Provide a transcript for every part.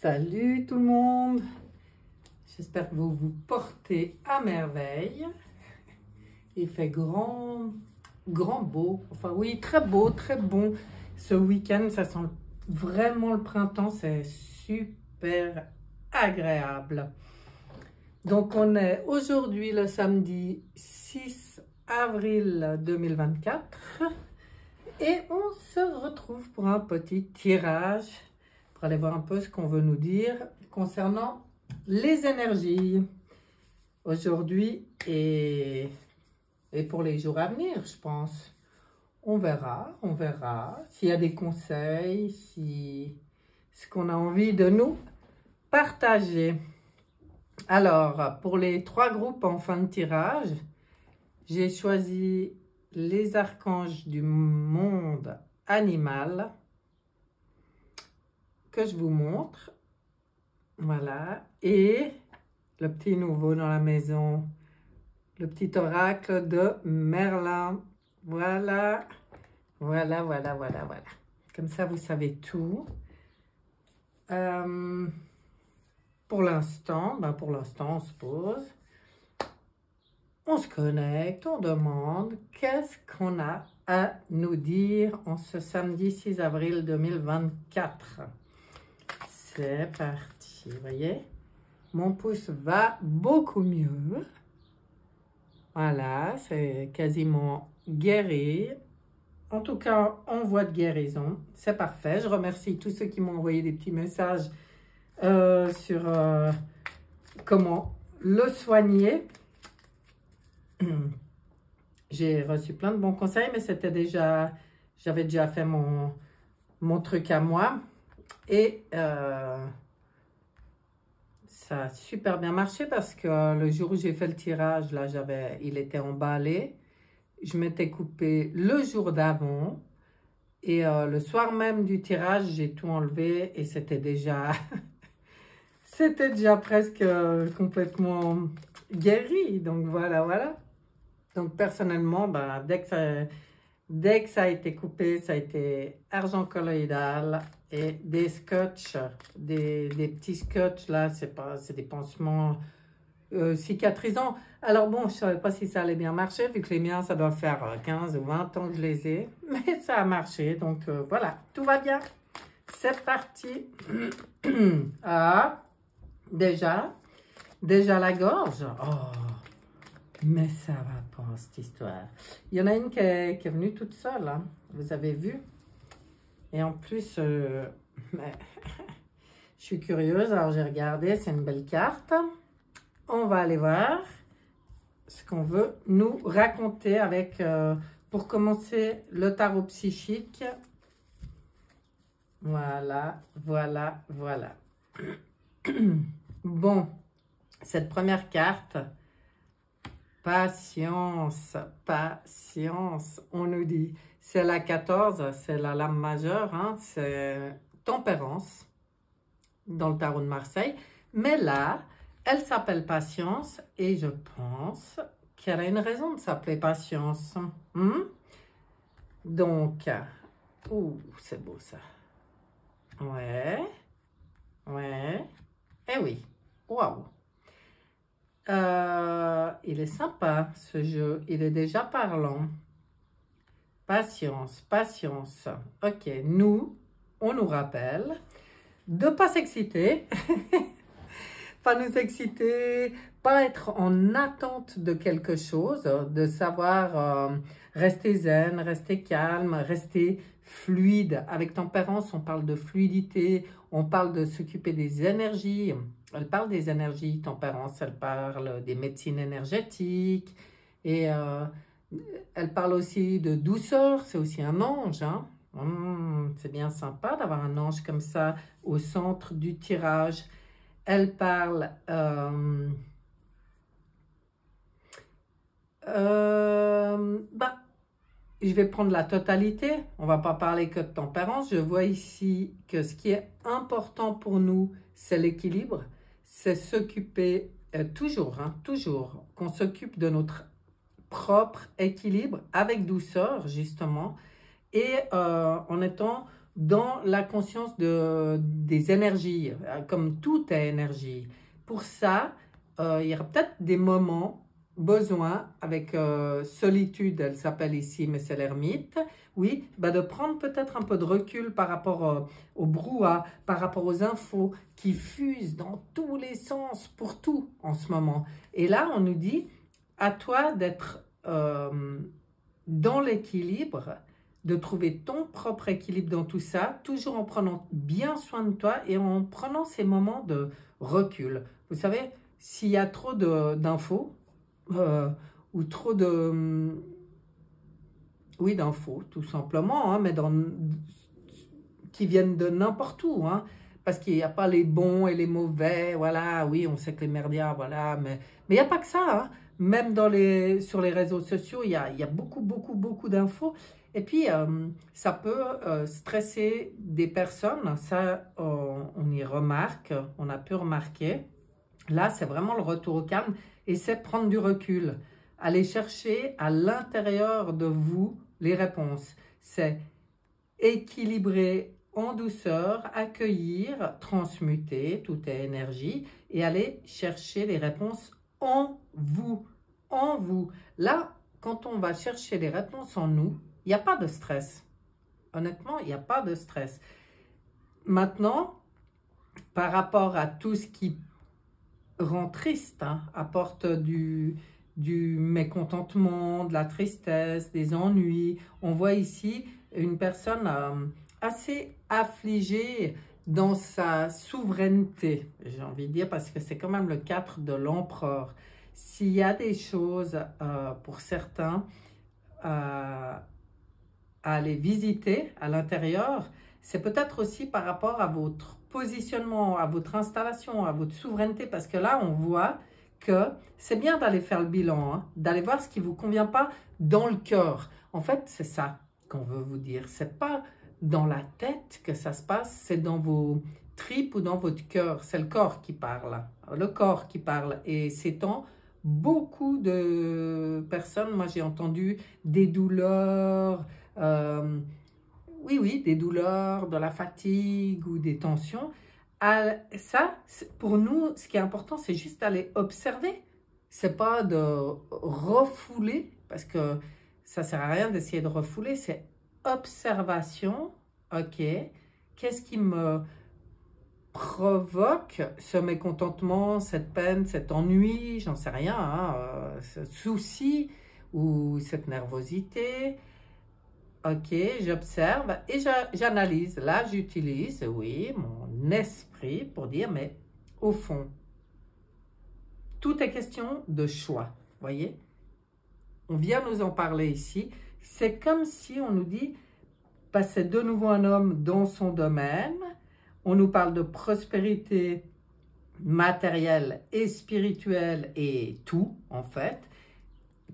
Salut tout le monde, j'espère que vous vous portez à merveille. Il fait grand beau, enfin oui, très beau, très bon. Ce week-end, ça sent vraiment le printemps, c'est super agréable. Donc on est aujourd'hui le samedi 6 avril 2024 et on se retrouve pour un petit tirage pour aller voir un peu ce qu'on veut nous dire concernant les énergies aujourd'hui et pour les jours à venir, je pense. On verra s'il y a des conseils, si ce qu'on a envie de nous partager. Alors, pour les 3 groupes en fin de tirage, j'ai choisi les archanges du monde animal que je vous montre. Voilà. Et le petit nouveau dans la maison, le petit oracle de Merlin. Voilà. Comme ça, vous savez tout. Pour l'instant, on se pose. On se connecte, on demande qu'est-ce qu'on a à nous dire en ce samedi 6 avril 2024. C'est parti, vous voyez, mon pouce va beaucoup mieux. Voilà, c'est quasiment guéri. En tout cas, en voie de guérison, c'est parfait. Je remercie tous ceux qui m'ont envoyé des petits messages sur comment le soigner. J'ai reçu plein de bons conseils, mais j'avais déjà fait mon truc à moi. Et ça a super bien marché parce que le jour où j'ai fait le tirage, là, il était emballé. Je m'étais coupé le jour d'avant. Et le soir même du tirage, j'ai tout enlevé et c'était déjà, c'était déjà presque complètement guéri. Donc voilà. Donc personnellement, dès que ça a été coupé, ça a été argent colloïdal et des scotch, des petits scotch là, c'est des pansements cicatrisants. Alors bon, je ne savais pas si ça allait bien marcher, vu que les miens, ça doit faire 15 ou 20 ans que je les ai. Mais ça a marché, donc voilà, tout va bien. C'est parti. Ah, déjà la gorge. Oh, mais ça va pas, cette histoire. Il y en a une qui est venue toute seule, hein. Vous avez vu? Et en plus, mais, je suis curieuse, alors j'ai regardé, c'est une belle carte. On va aller voir ce qu'on veut nous raconter avec, pour commencer, le tarot psychique. Voilà. Bon, cette première carte, patience, on nous dit, c'est la 14, c'est la lame majeure, hein, c'est tempérance, dans le tarot de Marseille, mais là, elle s'appelle Patience et je pense qu'elle a une raison de s'appeler Patience. Donc, c'est beau ça. Ouais. Eh oui, waouh. Il est sympa ce jeu, il est déjà parlant. Patience. Ok, on nous rappelle de ne pas s'exciter. Pas nous exciter, pas être en attente de quelque chose, de savoir rester zen, rester calme, rester fluide. Avec tempérance, on parle de fluidité, on parle de s'occuper des énergies. Elle parle des énergies, tempérance, elle parle des médecines énergétiques et elle parle aussi de douceur, c'est aussi un ange, hein. C'est bien sympa d'avoir un ange comme ça au centre du tirage. Elle parle je vais prendre la totalité, on va pas parler que de tempérance. Je vois ici que ce qui est important pour nous, c'est l'équilibre, c'est s'occuper toujours qu'on s'occupe de notre propre équilibre avec douceur justement et en étant dans la conscience des énergies, comme tout est énergie. Pour ça, il y aura peut-être des moments, besoin, avec solitude, elle s'appelle ici, mais c'est l'ermite, oui, de prendre peut-être un peu de recul par rapport au brouhaha, par rapport aux infos qui fusent dans tous les sens pour tout en ce moment. Et là, on nous dit, à toi d'être dans l'équilibre, de trouver ton propre équilibre dans tout ça, toujours en prenant bien soin de toi et en prenant ces moments de recul. Vous savez, s'il y a trop d'infos, ou trop de... oui, d'infos, tout simplement, hein, mais qui viennent de n'importe où, hein, parce qu'il n'y a pas les bons et les mauvais, voilà, oui, on sait que les merdias, voilà, mais il n'y a pas que ça, hein. Même sur les réseaux sociaux, il y a beaucoup d'infos. Et puis, ça peut stresser des personnes, ça, on y remarque, on a pu remarquer. Là, c'est vraiment le retour au calme et c'est prendre du recul. Aller chercher à l'intérieur de vous les réponses. C'est équilibrer en douceur, accueillir, transmuter, tout est énergie, et aller chercher les réponses en vous. En vous. Là, quand on va chercher les réponses en nous, il n'y a pas de stress. Honnêtement, il n'y a pas de stress. Maintenant, par rapport à tout ce qui rend triste, hein, apporte du mécontentement, de la tristesse, des ennuis. On voit ici une personne assez affligée dans sa souveraineté, j'ai envie de dire, parce que c'est quand même le 4 de l'empereur. S'il y a des choses pour certains à aller visiter à l'intérieur, c'est peut-être aussi par rapport à votre positionnement, à votre installation, à votre souveraineté, parce que là, on voit que c'est bien d'aller faire le bilan, hein, d'aller voir ce qui ne vous convient pas dans le cœur. En fait, c'est ça qu'on veut vous dire. Ce n'est pas dans la tête que ça se passe, c'est dans vos tripes ou dans votre cœur. C'est le corps qui parle. Le corps qui parle. Et ces temps, beaucoup de personnes, moi j'ai entendu des douleurs, oui, des douleurs, de la fatigue ou des tensions. Ça, pour nous, ce qui est important, c'est juste d'aller observer. C'est pas de refouler, parce que ça sert à rien d'essayer de refouler. C'est observation. Ok, qu'est-ce qui me provoque ce mécontentement, cette peine, cet ennui, j'en sais rien, hein, ce souci ou cette nervosité? Ok, j'observe et j'analyse. Là, j'utilise, oui, mon esprit pour dire, mais au fond, tout est question de choix. Voyez, on vient nous en parler ici. C'est comme si on nous dit, c'est de nouveau un homme dans son domaine. On nous parle de prospérité matérielle et spirituelle et tout, en fait,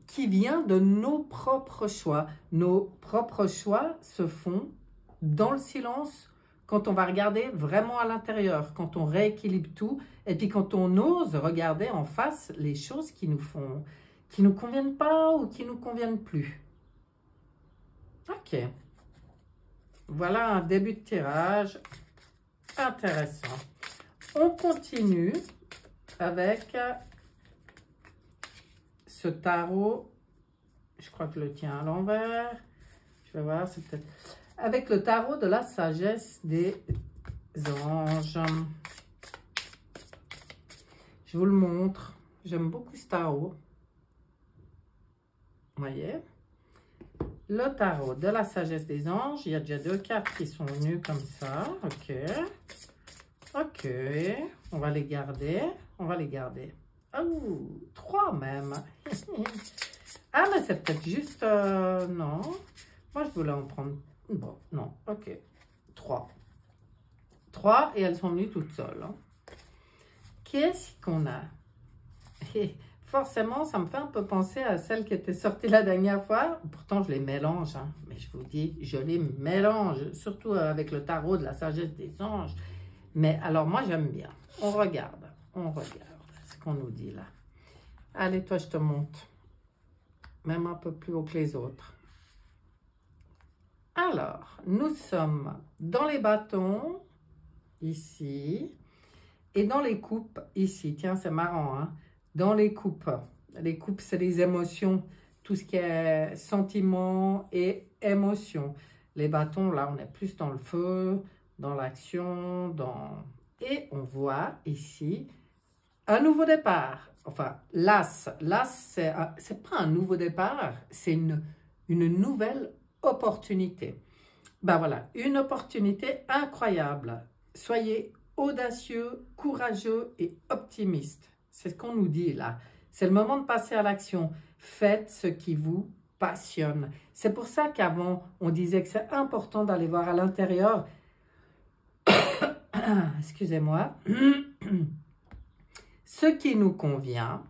qui vient de nos propres choix. Nos propres choix se font dans le silence, quand on va regarder vraiment à l'intérieur, quand on rééquilibre tout, et puis quand on ose regarder en face les choses qui nous conviennent pas ou qui nous conviennent plus. Ok. Voilà un début de tirage intéressant. On continue avec ce tarot. Je crois que le tien à l'envers. Je vais voir, c'est peut-être... Avec le tarot de la sagesse des anges. Je vous le montre. J'aime beaucoup ce tarot. Vous voyez? Le tarot de la sagesse des anges. Il y a déjà 2 cartes qui sont venues comme ça. Ok. Ok. On va les garder. On va les garder. Oh, 3 même. Ah, mais c'est peut-être juste... non. Moi, je voulais en prendre... Bon, non. Ok. 3. 3 et elles sont venues toutes seules. Hein. Qu'est-ce qu'on a? Et forcément, ça me fait un peu penser à celle qui était sortie la dernière fois. Pourtant, je les mélange. Hein. Mais je vous dis, je les mélange. Surtout avec le tarot de la sagesse des anges. Mais alors, moi, j'aime bien. On regarde. On regarde ce qu'on nous dit là. Allez, toi, je te monte. Même un peu plus haut que les autres. Alors, nous sommes dans les bâtons, ici, et dans les coupes, ici. Tiens, c'est marrant, hein? Dans les coupes. Les coupes, c'est les émotions, tout ce qui est sentiments et émotions. Les bâtons, là, on est plus dans le feu, dans l'action, dans... Et on voit ici un nouveau départ. Enfin, l'as. L'as, c'est pas un nouveau départ, c'est une nouvelle opportunité. Ben voilà, une opportunité incroyable. Soyez audacieux, courageux et optimiste. C'est ce qu'on nous dit là. C'est le moment de passer à l'action. Faites ce qui vous passionne. C'est pour ça qu'avant, on disait que c'est important d'aller voir à l'intérieur. Excusez-moi. Ce qui nous convient,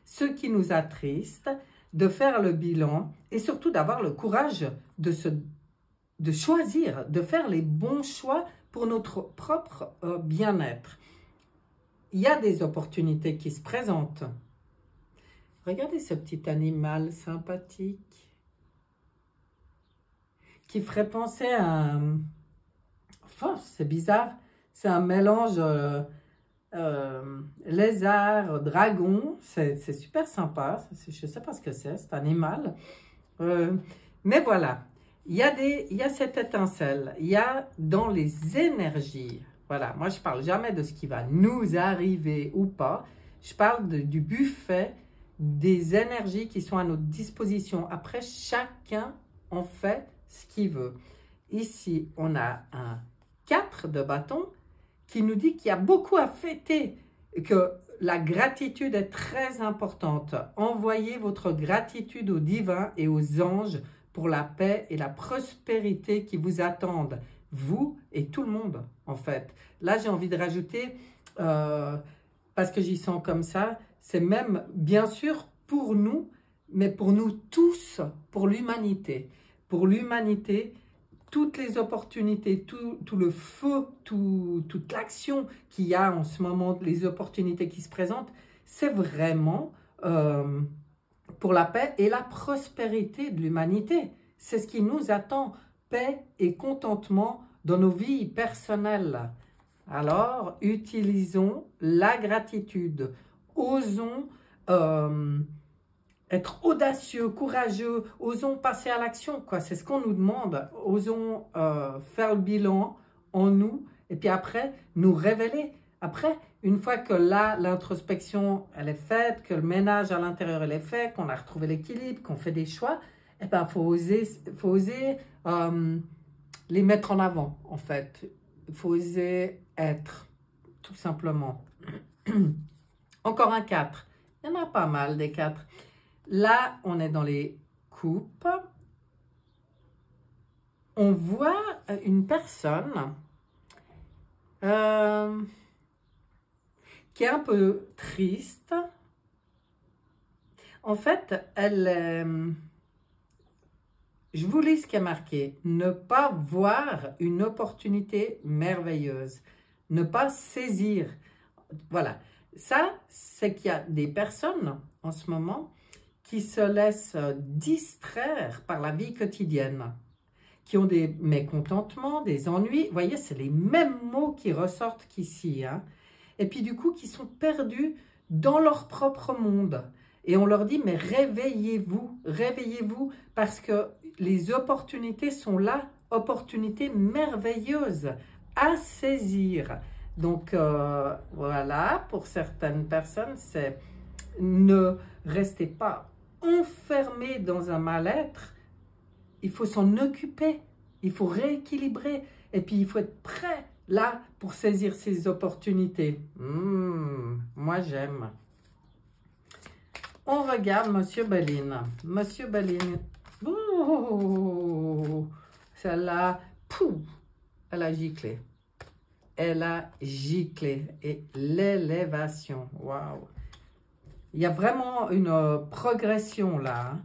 ce qui nous attriste, de faire le bilan et surtout d'avoir le courage de choisir, de faire les bons choix pour notre propre bien-être. Il y a des opportunités qui se présentent. Regardez ce petit animal sympathique qui ferait penser à un... Enfin, c'est bizarre, c'est un mélange lézard, dragon, c'est super sympa, je ne sais pas ce que c'est, cet animal. Mais voilà, il y a cette étincelle, il y a dans les énergies, voilà, moi je ne parle jamais de ce qui va nous arriver ou pas, je parle du buffet des énergies qui sont à notre disposition. Après, chacun en fait ce qu'il veut. Ici, on a un 4 de bâton qui nous dit qu'il y a beaucoup à fêter, que la gratitude est très importante. Envoyez votre gratitude au divin et aux anges pour la paix et la prospérité qui vous attendent, vous et tout le monde, en fait. Là, j'ai envie de rajouter, parce que j'y sens comme ça, c'est même, bien sûr, pour nous, mais pour nous tous, pour l'humanité. Pour l'humanité, toutes les opportunités, tout le feu, toute l'action qu'il y a en ce moment, les opportunités qui se présentent, c'est vraiment pour la paix et la prospérité de l'humanité. C'est ce qui nous attend, paix et contentement dans nos vies personnelles. Alors, utilisons la gratitude, osons être audacieux, courageux, osons passer à l'action, quoi. C'est ce qu'on nous demande. Osons faire le bilan en nous et puis après, nous révéler. Après, une fois que là, l'introspection, elle est faite, que le ménage à l'intérieur, elle est fait, qu'on a retrouvé l'équilibre, qu'on fait des choix, eh ben, faut oser les mettre en avant, en fait. Il faut oser être, tout simplement. Encore un 4. Il y en a pas mal, des 4. Là, on est dans les coupes. On voit une personne qui est un peu triste. En fait, je vous lis ce qui est marqué. Ne pas voir une opportunité merveilleuse. Ne pas saisir. Voilà. Ça, c'est qu'il y a des personnes en ce moment qui se laissent distraire par la vie quotidienne, qui ont des mécontentements, des ennuis. Vous voyez, c'est les mêmes mots qui ressortent qu'ici. Hein. Et puis du coup, qui sont perdus dans leur propre monde. Et on leur dit, mais réveillez-vous, réveillez-vous, parce que les opportunités sont là, opportunités merveilleuses à saisir. Donc voilà, pour certaines personnes, c'est ne restez pas enfermé dans un mal-être, il faut s'en occuper, il faut rééquilibrer et puis il faut être prêt là pour saisir ces opportunités. Moi j'aime. On regarde Monsieur Béline. Monsieur Béline, oh, celle-là, elle a giclé. Elle a giclé. Et l'élévation, waouh. Il y a vraiment une progression là. Hein.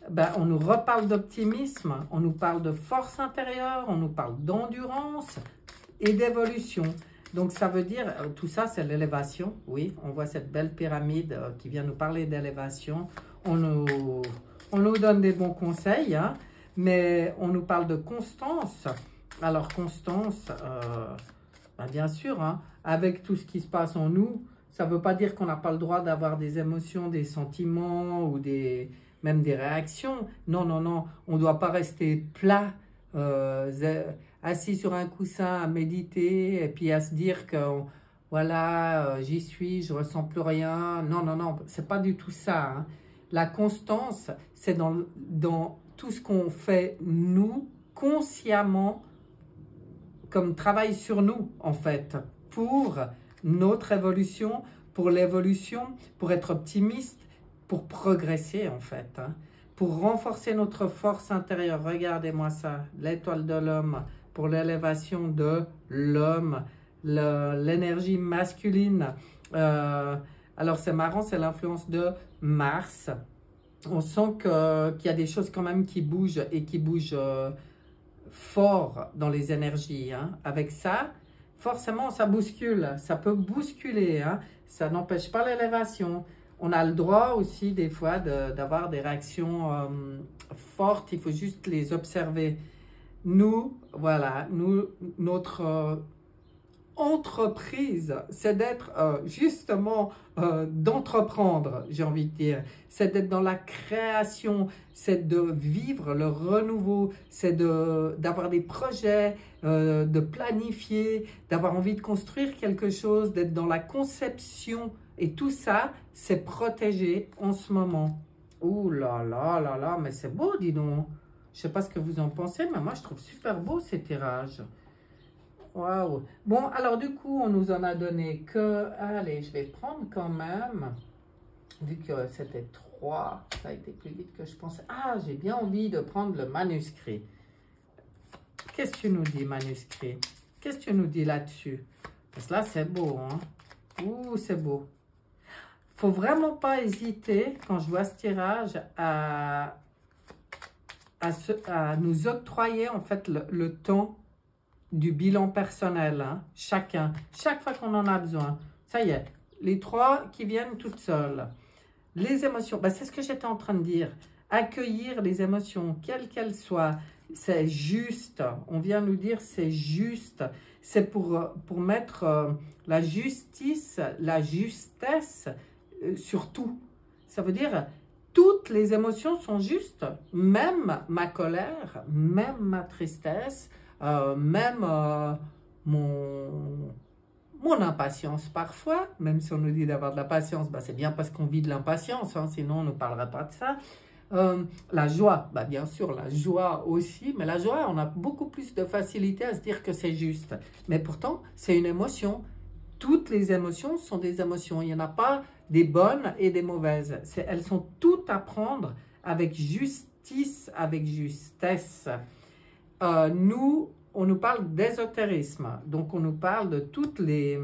Ben, on nous reparle d'optimisme, on nous parle de force intérieure, on nous parle d'endurance et d'évolution. Donc ça veut dire, tout ça c'est l'élévation, oui. On voit cette belle pyramide qui vient nous parler d'élévation. On nous donne des bons conseils, hein. Mais on nous parle de constance. Alors, constance, ben bien sûr, hein, avec tout ce qui se passe en nous, ça ne veut pas dire qu'on n'a pas le droit d'avoir des émotions, des sentiments ou même des réactions. Non, non, non, on ne doit pas rester plat, assis sur un coussin à méditer et puis à se dire que voilà, j'y suis, je ne ressens plus rien. Non, non, non, c'est pas du tout ça, hein. La constance, c'est dans tout ce qu'on fait, nous, consciemment, comme travail sur nous, en fait, pour notre évolution, pour l'évolution, pour être optimiste, pour progresser, en fait, hein, pour renforcer notre force intérieure. Regardez-moi ça, l'étoile de l'homme, pour l'élévation de l'homme, l'énergie masculine. Alors, c'est marrant, c'est l'influence de Mars. On sent qu'il y a des choses quand même qui bougent et qui bougent fort dans les énergies, hein. Avec ça, forcément, ça bouscule, ça peut bousculer, hein. Ça n'empêche pas l'élévation. On a le droit aussi, des fois, d'avoir des réactions fortes, il faut juste les observer. Nous, voilà, notre entreprise, c'est d'être justement d'entreprendre, j'ai envie de dire, c'est d'être dans la création, c'est de vivre le renouveau, c'est d'avoir des projets, de planifier, d'avoir envie de construire quelque chose, d'être dans la conception, et tout ça, c'est protégé en ce moment. Ouh là là là là, mais c'est beau, dis donc. Je sais pas ce que vous en pensez, mais moi je trouve super beau ces tirages. Waouh! Bon, alors du coup, on nous en a donné que... Allez, je vais prendre quand même, vu que c'était 3, ça a été plus vite que je pensais. Ah, j'ai bien envie de prendre le manuscrit. Qu'est-ce que tu nous dis, manuscrit? Qu'est-ce que tu nous dis là-dessus? Parce que là, c'est beau, hein? Ouh, c'est beau. Faut vraiment pas hésiter, quand je vois ce tirage, à nous octroyer, en fait, le temps du bilan personnel, hein, chaque fois qu'on en a besoin. Ça y est, les 3 qui viennent toutes seules. Les émotions, ben, c'est ce que j'étais en train de dire. Accueillir les émotions, quelles qu'elles soient, c'est juste. On vient nous dire c'est juste. C'est pour mettre la justice, la justesse sur tout. Ça veut dire toutes les émotions sont justes, même ma colère, même ma tristesse, même mon impatience parfois, même si on nous dit d'avoir de la patience, bah, c'est bien parce qu'on vit de l'impatience, hein, sinon on ne parlerait pas de ça. La joie, bah, bien sûr, la joie aussi, mais la joie, on a beaucoup plus de facilité à se dire que c'est juste. Mais pourtant, c'est une émotion. Toutes les émotions sont des émotions. Il n'y en a pas des bonnes et des mauvaises. Elles sont toutes à prendre avec justice, avec justesse. On nous parle d'ésotérisme, donc on nous parle de toutes les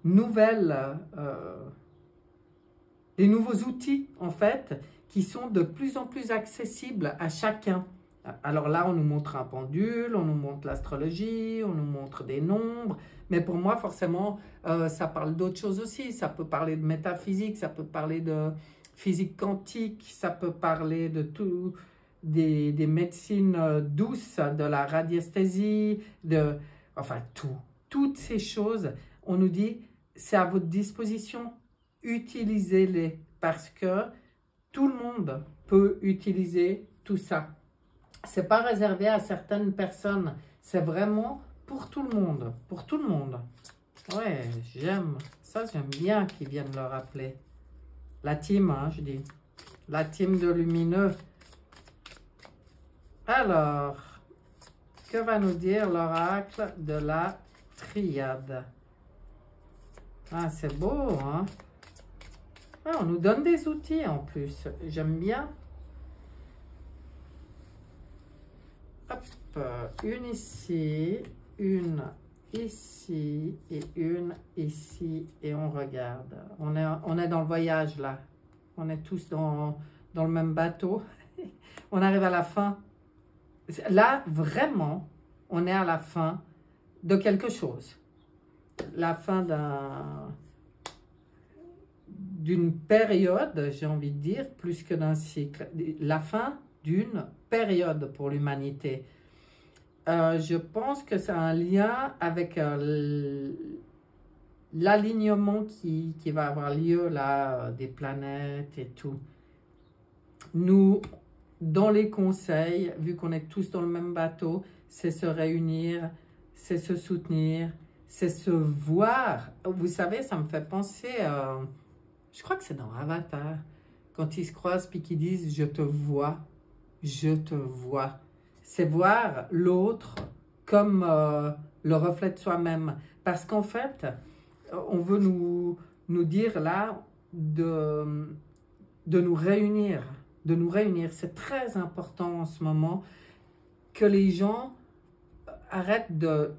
nouvelles, les nouveaux outils, en fait, qui sont de plus en plus accessibles à chacun. Alors là, on nous montre un pendule, on nous montre l'astrologie, on nous montre des nombres, mais pour moi, forcément, ça parle d'autres choses aussi. Ça peut parler de métaphysique, ça peut parler de physique quantique, ça peut parler de tout... Des médecines douces, de la radiesthésie, enfin tout. Toutes ces choses, on nous dit, c'est à votre disposition, utilisez-les parce que tout le monde peut utiliser tout ça. C'est pas réservé à certaines personnes, c'est vraiment pour tout le monde, pour tout le monde. Ouais, j'aime bien qu'ils viennent le rappeler. La team, hein, je dis, la team de lumineux. Alors, que va nous dire l'oracle de la triade? Ah, c'est beau, hein? Ah, on nous donne des outils en plus. J'aime bien. Hop, une ici, une ici et une ici. Et on regarde. On est dans le voyage, là. On est tous dans le même bateau. On arrive à la fin. Là, vraiment, on est à la fin de quelque chose. La fin d'une période, j'ai envie de dire, plus que d'un cycle. La fin d'une période pour l'humanité. Je pense que c'est un lien avec l'alignement qui va avoir lieu là, des planètes et tout. Nous, dans les conseils, vu qu'on est tous dans le même bateau, c'est se réunir, c'est se soutenir, c'est se voir. Vous savez, ça me fait penser, je crois que c'est dans Avatar, quand ils se croisent puis qu'ils disent « je te vois ». Je te vois. C'est voir l'autre comme le reflet de soi-même. Parce qu'en fait, on veut nous dire là de nous réunir. De nous réunir. C'est très important en ce moment que les gens arrêtent de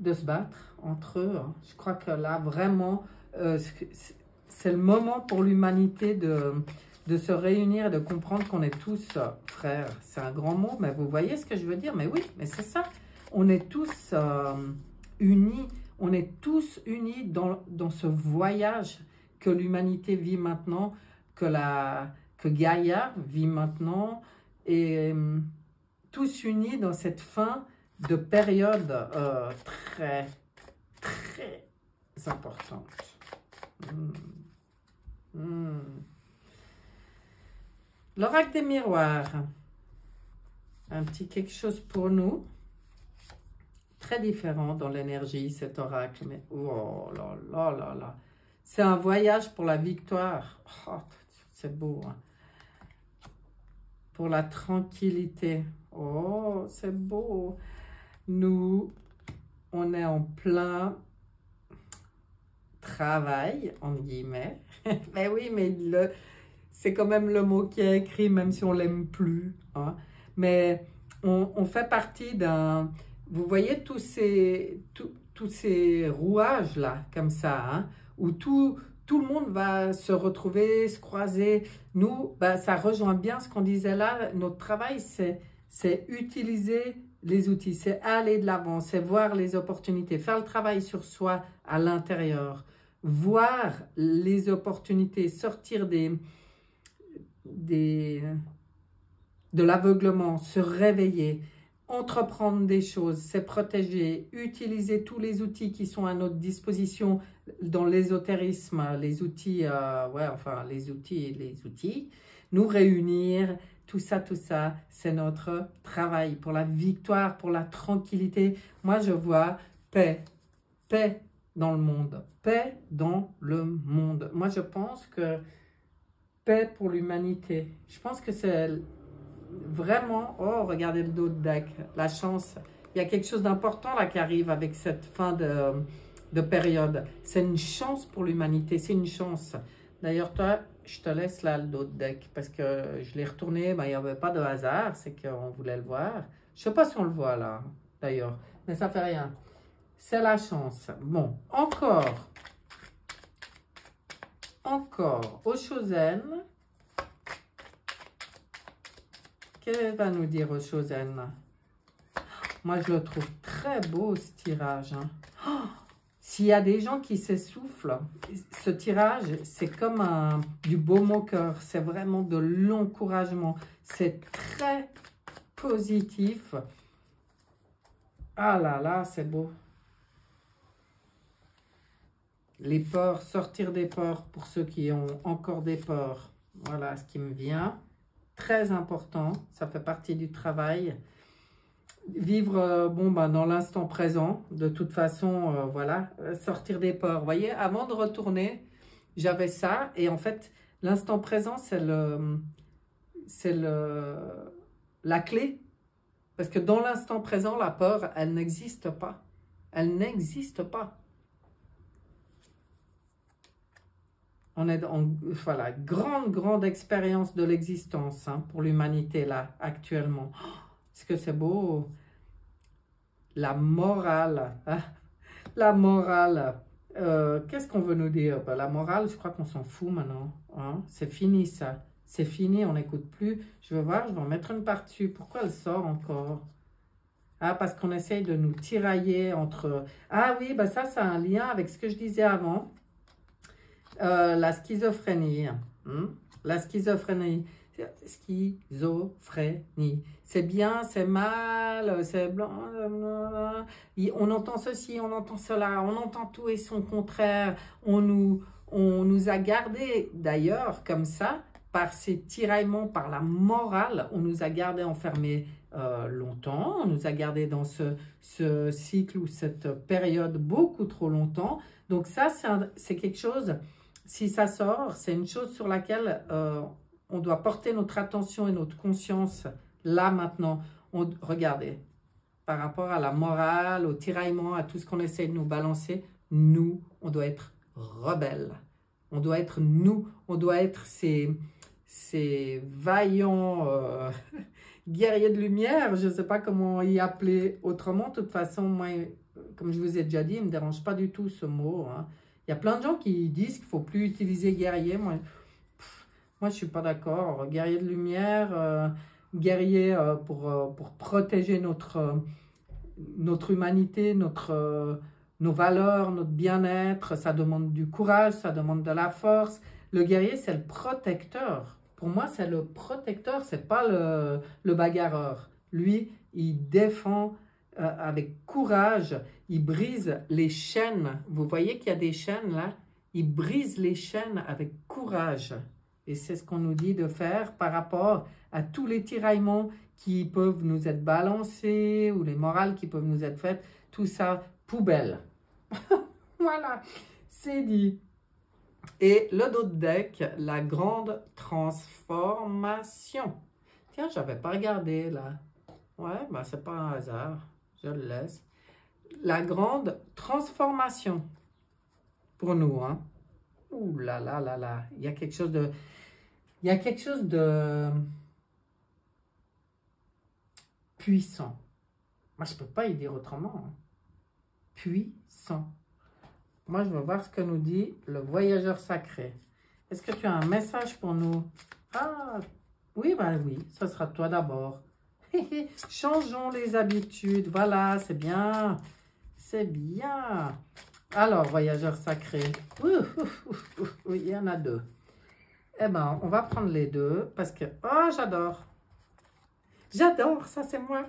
se battre entre eux. Je crois que là, vraiment, c'est le moment pour l'humanité de se réunir et de comprendre qu'on est tous frères. C'est un grand mot, mais vous voyez ce que je veux dire? Mais oui, mais c'est ça. On est tous unis. On est tous unis dans ce voyage que l'humanité vit maintenant, que Gaïa vit maintenant, et tous unis dans cette fin de période très, très importante. L'oracle des miroirs, un petit quelque chose pour nous, très différent dans l'énergie, cet oracle, mais oh là là là là, c'est un voyage pour la victoire, oh, c'est beau, hein? Pour la tranquillité, oh c'est beau, nous, on est en plein travail, entre guillemets, mais oui, mais c'est quand même le mot qui est écrit, même si on ne l'aime plus. Hein. Mais on fait partie d'un... Vous voyez tous ces rouages-là, comme ça, hein, où tout le monde va se retrouver, se croiser. Nous, ben, ça rejoint bien ce qu'on disait là. Notre travail, c'est utiliser les outils, c'est aller de l'avant, c'est voir les opportunités, faire le travail sur soi à l'intérieur, voir les opportunités, sortir de l'aveuglement, se réveiller, entreprendre des choses, se protéger, utiliser tous les outils qui sont à notre disposition dans l'ésotérisme, les outils, les outils, nous réunir, tout ça, c'est notre travail pour la victoire, pour la tranquillité. Moi, je vois paix dans le monde, paix dans le monde. Moi, je pense que paix pour l'humanité. Je pense que c'est vraiment... Oh, regardez le dos de deck, la chance. Il y a quelque chose d'important là qui arrive avec cette fin de période. C'est une chance pour l'humanité, c'est une chance. D'ailleurs, toi, je te laisse là le dos de deck parce que je l'ai retourné, ben, il n'y avait pas de hasard, c'est qu'on voulait le voir. Je ne sais pas si on le voit là, d'ailleurs, mais ça ne fait rien. C'est la chance. Bon, encore, Oshozen. Qu'est-ce va nous dire Oshozen? Moi, je le trouve très beau, ce tirage. Hein. Oh, s'il y a des gens qui s'essoufflent, ce tirage, c'est comme du baume au cœur. C'est vraiment de l'encouragement. C'est très positif. Ah là là, c'est beau. Les peurs, sortir des peurs pour ceux qui ont encore des peurs. Voilà ce qui me vient. Très important, ça fait partie du travail. Vivre dans l'instant présent, de toute façon, voilà, sortir des peurs. Vous voyez, avant de retourner, j'avais ça. Et en fait, l'instant présent, c'est la clé. Parce que dans l'instant présent, la peur, elle n'existe pas. Elle n'existe pas. On est dans, voilà, grande expérience de l'existence hein, pour l'humanité, là, actuellement. Oh, est-ce que c'est beau? La morale. Hein? La morale. Qu'est-ce qu'on veut nous dire? Ben, la morale, je crois qu'on s'en fout maintenant. Hein? C'est fini, ça. C'est fini, on n'écoute plus. Je vais voir, je vais en mettre une part dessus. Pourquoi elle sort encore? Ah, parce qu'on essaye de nous tirailler entre... Ah oui, ben ça a un lien avec ce que je disais avant. La schizophrénie. La schizophrénie. Schizophrénie. C'est bien, c'est mal, c'est blanc. On entend ceci, on entend cela, on entend tout et son contraire. On nous a gardés d'ailleurs comme ça, par ces tiraillements, par la morale. On nous a gardés enfermés longtemps. On nous a gardés dans ce cycle ou cette période beaucoup trop longtemps. Donc ça, c'est quelque chose, si ça sort, c'est une chose sur laquelle on doit porter notre attention et notre conscience là maintenant. Regardez, par rapport à la morale, au tiraillement, à tout ce qu'on essaie de nous balancer, nous, on doit être rebelles. On doit être nous, on doit être ces vaillants guerriers de lumière, je ne sais pas comment y appeler autrement. De toute façon, moi, comme je vous ai déjà dit, il ne me dérange pas du tout ce mot. Hein. Il y a plein de gens qui disent qu'il ne faut plus utiliser guerrier. Moi, je ne suis pas d'accord. Guerrier de lumière, guerrier pour protéger notre humanité, nos valeurs, notre bien-être. Ça demande du courage, ça demande de la force. Le guerrier, c'est le protecteur. Pour moi, c'est le protecteur, ce n'est pas le bagarreur. Lui, il défend avec courage, il brise les chaînes. Vous voyez qu'il y a des chaînes là? Il brise les chaînes avec courage. Et c'est ce qu'on nous dit de faire par rapport à tous les tiraillements qui peuvent nous être balancés ou les morales qui peuvent nous être faites. Tout ça, poubelle. Voilà, c'est dit. Et le dos de deck, la grande transformation. Tiens, je n'avais pas regardé là. Ouais, ben c'est pas un hasard. Je le laisse. La grande transformation. Pour nous, hein. Ouh là là là là. Il y a quelque chose de... Il y a quelque chose de puissant. Moi, je ne peux pas y dire autrement. Hein. Puissant. Moi, je veux voir ce que nous dit le voyageur sacré. Est-ce que tu as un message pour nous? Ah, oui, ben oui, ce sera toi d'abord. Changeons les habitudes. Voilà, c'est bien. C'est bien. Alors, voyageur sacré. Oui, il y en a deux. Eh bien, on va prendre les deux parce que... Oh, j'adore. J'adore, ça c'est moi.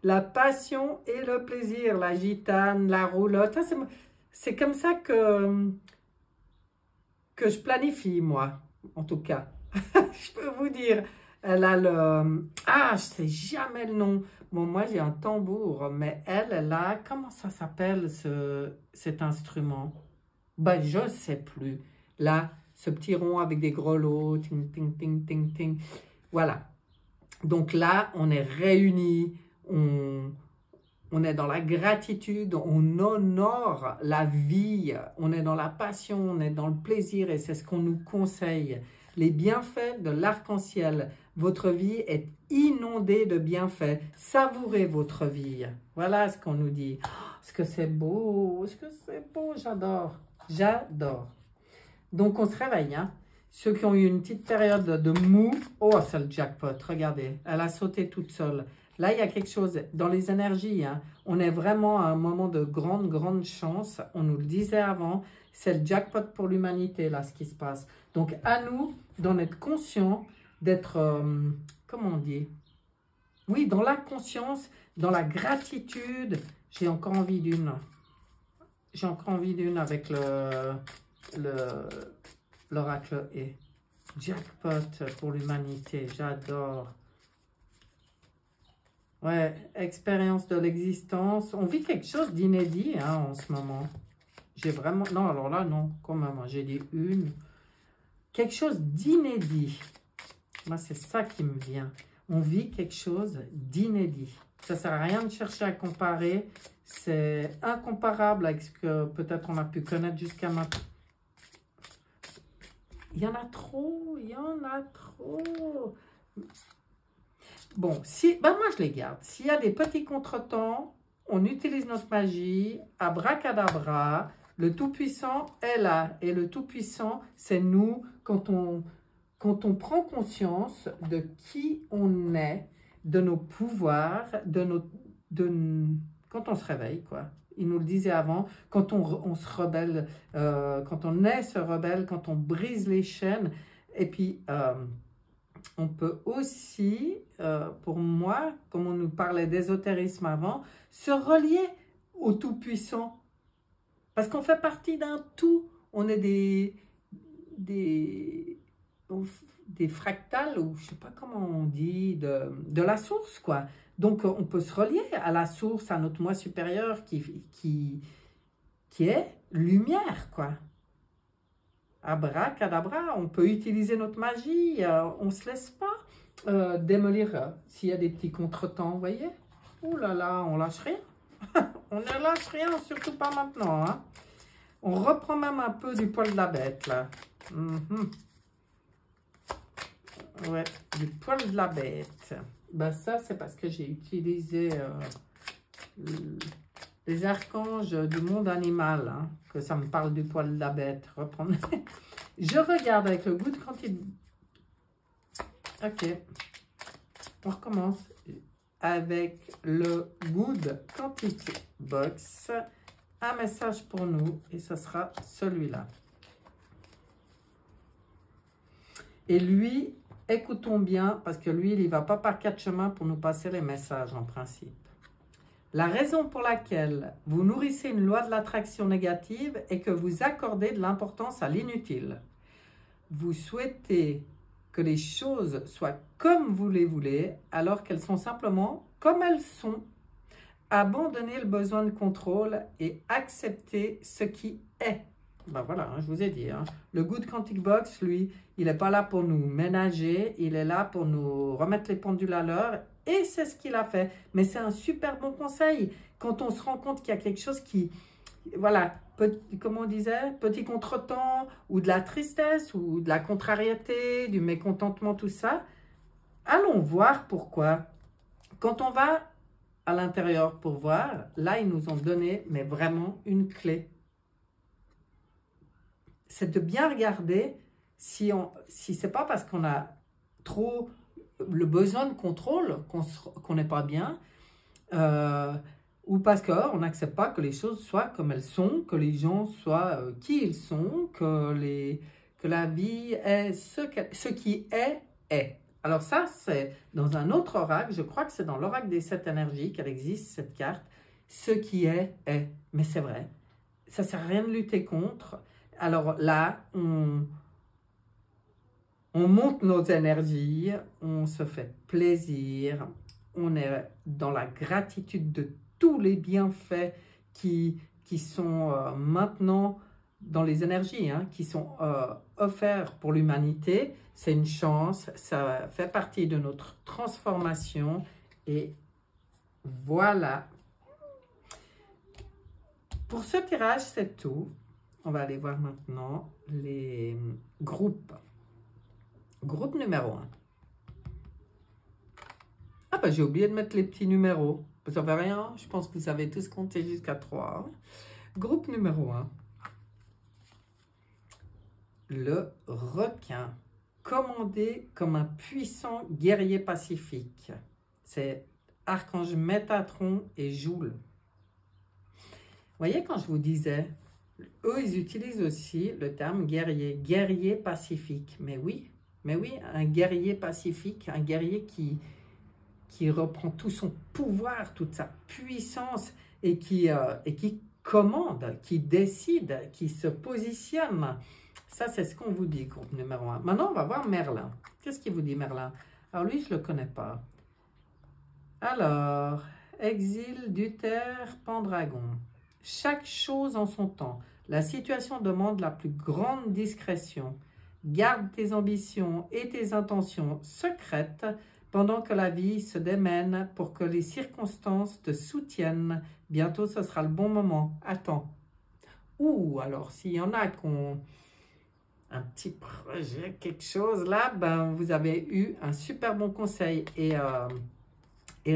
La passion et le plaisir. La gitane, la roulotte. C'est comme ça que je planifie, moi, en tout cas. Je peux vous dire, elle a le... Ah, je sais jamais le nom. Bon, moi, j'ai un tambour, mais elle a... Comment ça s'appelle, cet instrument? Ben, je ne sais plus. Là, ce petit rond avec des grelots, ting, ting, ting, ting, ting. Voilà. Donc là, on est réunis, on est dans la gratitude, on honore la vie, on est dans la passion, on est dans le plaisir et c'est ce qu'on nous conseille. Les bienfaits de l'arc-en-ciel. Votre vie est inondée de bienfaits. Savourez votre vie. Voilà ce qu'on nous dit. Oh, est-ce que c'est beau? Est-ce que c'est beau? J'adore. J'adore. Donc, on se réveille. Hein? Ceux qui ont eu une petite période de mou. Oh, c'est le jackpot. Regardez. Elle a sauté toute seule. Là, il y a quelque chose dans les énergies. Hein. On est vraiment à un moment de grande, grande chance. On nous le disait avant. C'est le jackpot pour l'humanité, là, ce qui se passe. Donc, à nous d'en être conscients, d'être, comment on dit? Oui, dans la conscience, dans la gratitude. J'ai encore envie d'une. J'ai encore envie d'une avec l'oracle et jackpot pour l'humanité. J'adore. Ouais, expérience de l'existence. On vit quelque chose d'inédit hein, en ce moment. J'ai vraiment... Non, alors là, non. Quand même, j'ai dit une. Quelque chose d'inédit. Moi, c'est ça qui me vient. On vit quelque chose d'inédit. Ça ne sert à rien de chercher à comparer. C'est incomparable avec ce que peut-être on a pu connaître jusqu'à maintenant. Il y en a trop. Il y en a trop. Bon, ben moi, je les garde. S'il y a des petits contretemps, on utilise notre magie. Abracadabra. Le Tout-Puissant est là. Et le Tout-Puissant, c'est nous quand on prend conscience de qui on est, de nos pouvoirs, quand on se réveille, quoi. il nous le disait avant, quand on se rebelle, quand on est se rebelle, quand on brise les chaînes. Et puis, on peut aussi, pour moi, comme on nous parlait d'ésotérisme avant, se relier au Tout-Puissant. Parce qu'on fait partie d'un tout. On est des fractales, ou je ne sais pas comment on dit, de la source, quoi. Donc, on peut se relier à la source, à notre moi supérieur qui est lumière, quoi. Abracadabra, on peut utiliser notre magie, on ne se laisse pas démolir s'il y a des petits contretemps, vous voyez. Ouh là là, on lâche rien. On ne lâche rien, surtout pas maintenant, hein. On reprend même un peu du poil de la bête, là. Ouais, du poil de la bête. Ben ça, c'est parce que j'ai utilisé les archanges du monde animal, hein, que ça me parle du poil de la bête. Reprendre. Je regarde avec le Good Quantity. Ok. On recommence avec le Good Quantity Box. Un message pour nous et ce sera celui-là. Et lui, écoutons bien, parce que lui, il ne va pas par quatre chemins pour nous passer les messages en principe. La raison pour laquelle vous nourrissez une loi de l'attraction négative est que vous accordez de l'importance à l'inutile. Vous souhaitez que les choses soient comme vous les voulez, alors qu'elles sont simplement comme elles sont. Abandonnez le besoin de contrôle et acceptez ce qui est. Ben voilà, hein, je vous ai dit. Hein. Le Good Quantic Box, lui, il n'est pas là pour nous ménager, il est là pour nous remettre les pendules à l'heure. Et c'est ce qu'il a fait. Mais c'est un super bon conseil. Quand on se rend compte qu'il y a quelque chose qui, voilà, comme on disait, petit contretemps, ou de la tristesse, ou de la contrariété, du mécontentement, tout ça, allons voir pourquoi. Quand on va à l'intérieur pour voir, là, ils nous ont donné, mais vraiment, une clé. C'est de bien regarder si c'est pas parce qu'on a trop le besoin de contrôle qu'on n'est pas bien, ou parce qu'on n'accepte pas que les choses soient comme elles sont, que les gens soient qui ils sont, que la vie est ce qui est. Alors ça, c'est dans un autre oracle, je crois que c'est dans l'oracle des 7 énergies qu'elle existe, cette carte. Ce qui est. Mais c'est vrai, ça ne sert à rien de lutter contre. Alors là, on monte nos énergies, on se fait plaisir, on est dans la gratitude de tous les bienfaits qui sont maintenant dans les énergies, hein, qui sont offerts pour l'humanité. C'est une chance, ça fait partie de notre transformation et voilà. Pour ce tirage, c'est tout. On va aller voir maintenant les groupes. Groupe numéro 1. Ah ben j'ai oublié de mettre les petits numéros. Vous savez rien, je pense que vous avez tous compté jusqu'à 3. Groupe numéro 1. Le requin. Commandé comme un puissant guerrier pacifique. C'est Archange Métatron et Joule. Vous voyez quand je vous disais, eux ils utilisent aussi le terme guerrier. Guerrier pacifique. Mais oui, un guerrier pacifique, un guerrier qui reprend tout son pouvoir, toute sa puissance et qui commande, qui décide, qui se positionne. Ça, c'est ce qu'on vous dit, groupe numéro 1. Maintenant, on va voir Merlin. Qu'est-ce qu'il vous dit, Merlin? Alors, lui, je ne le connais pas. Alors, exil d'Uther, Pendragon. Chaque chose en son temps. La situation demande la plus grande discrétion. Garde tes ambitions et tes intentions secrètes pendant que la vie se démène pour que les circonstances te soutiennent. Bientôt, ce sera le bon moment. Attends. Ou alors, s'il y en a qui ont un petit projet, quelque chose là, ben, vous avez eu un super bon conseil. Et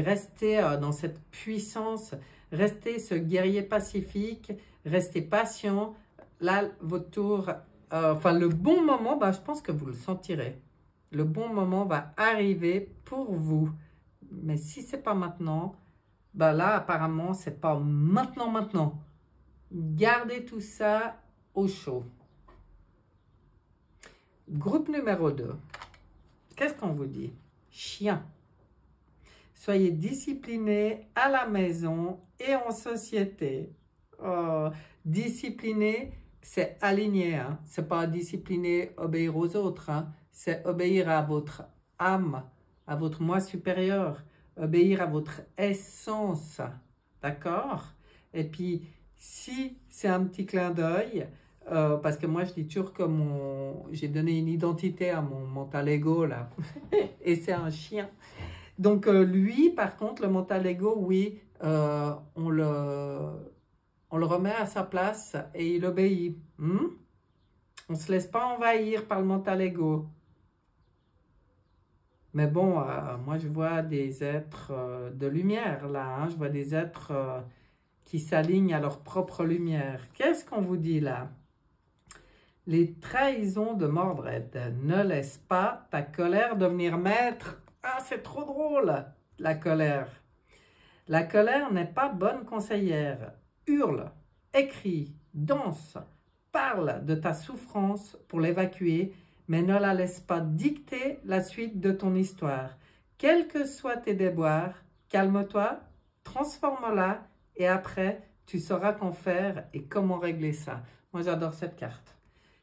restez dans cette puissance, restez ce guerrier pacifique, restez patient. Là, votre tour, le bon moment, ben, je pense que vous le sentirez. Le bon moment va arriver pour vous. Mais si ce n'est pas maintenant, Ben là, apparemment, c'est pas maintenant. Gardez tout ça au chaud. Groupe numéro 2. Qu'est-ce qu'on vous dit? Chien. Soyez disciplinés à la maison et en société. Oh, discipliné, c'est aligné. Hein? C'est pas discipliné, obéir aux autres. Hein? C'est obéir à votre âme, à votre moi supérieur. Obéir à votre essence. D'accord? Et puis, si c'est un petit clin d'œil, parce que moi je dis toujours que j'ai donné une identité à mon mental ego là, et c'est un chien. Donc lui, par contre, le mental ego, oui, on le remet à sa place et il obéit. On ne se laisse pas envahir par le mental ego. Mais bon, moi je vois des êtres de lumière là, hein, je vois des êtres qui s'alignent à leur propre lumière. Qu'est-ce qu'on vous dit là? Les trahisons de Mordred. Ne laisse pas ta colère devenir maître. Ah, c'est trop drôle, la colère. La colère n'est pas bonne conseillère. Hurle, écris, danse, parle de ta souffrance pour l'évacuer, mais ne la laisse pas dicter la suite de ton histoire. Quels que soient tes déboires, calme-toi, transforme-la et après, tu sauras qu'en faire et comment régler ça. Moi, j'adore cette carte.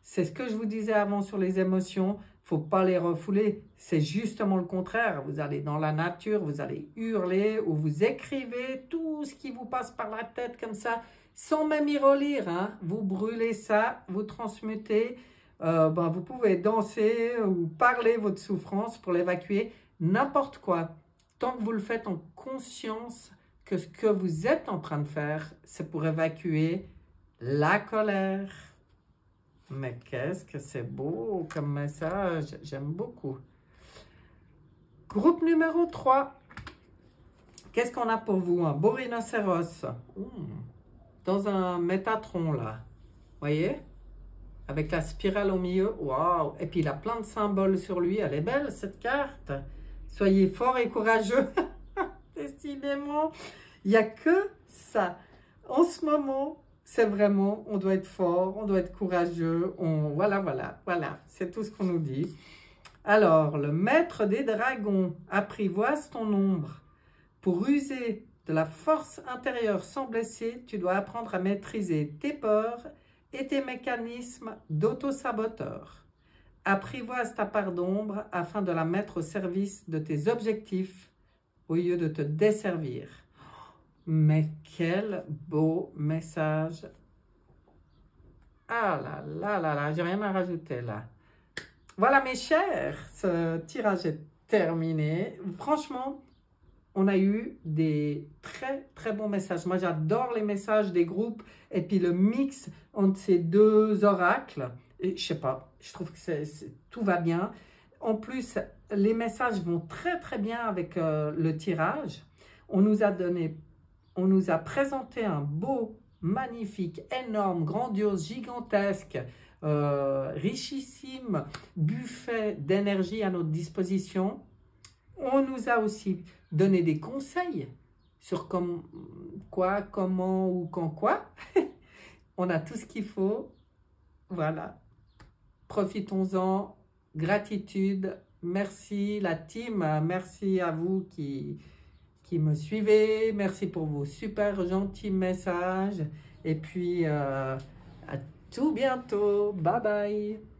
C'est ce que je vous disais avant sur les émotions. Il ne faut pas les refouler. C'est justement le contraire. Vous allez dans la nature, vous allez hurler ou vous écrivez tout ce qui vous passe par la tête comme ça, sans même y relire. Hein. Vous brûlez ça, vous transmutez. Vous pouvez danser ou parler votre souffrance pour l'évacuer. N'importe quoi. Tant que vous le faites en conscience que ce que vous êtes en train de faire, c'est pour évacuer la colère. Mais qu'est-ce que c'est beau comme message, j'aime beaucoup. Groupe numéro 3. Qu'est-ce qu'on a pour vous? Un beau rhinocéros. Dans un Métatron là. Voyez? Avec la spirale au milieu. Waouh! Et puis il a plein de symboles sur lui. Elle est belle cette carte. Soyez forts et courageux. Décidément, il n'y a que ça. En ce moment, c'est vraiment, on doit être fort, on doit être courageux. Voilà, c'est tout ce qu'on nous dit. Alors, le maître des dragons apprivoise ton ombre. Pour user de la force intérieure sans blesser, tu dois apprendre à maîtriser tes peurs et tes mécanismes d'auto-saboteur. Apprivoise ta part d'ombre afin de la mettre au service de tes objectifs au lieu de te desservir. Mais quel beau message! Ah là, j'ai rien à rajouter là. Voilà mes chers, ce tirage est terminé. Franchement, on a eu des très bons messages. Moi, j'adore les messages des groupes et puis le mix entre ces deux oracles. Et, je sais pas, je trouve que tout va bien. En plus, les messages vont très bien avec le tirage. On nous a présenté un beau, magnifique, énorme, grandiose, gigantesque, richissime buffet d'énergie à notre disposition. On nous a aussi donné des conseils sur quoi, comment ou quand quoi. On a tout ce qu'il faut. Voilà. Profitons-en. Gratitude. Merci la team. Merci à vous qui me suivez. Merci pour vos super gentils messages. Et puis, à tout bientôt. Bye bye.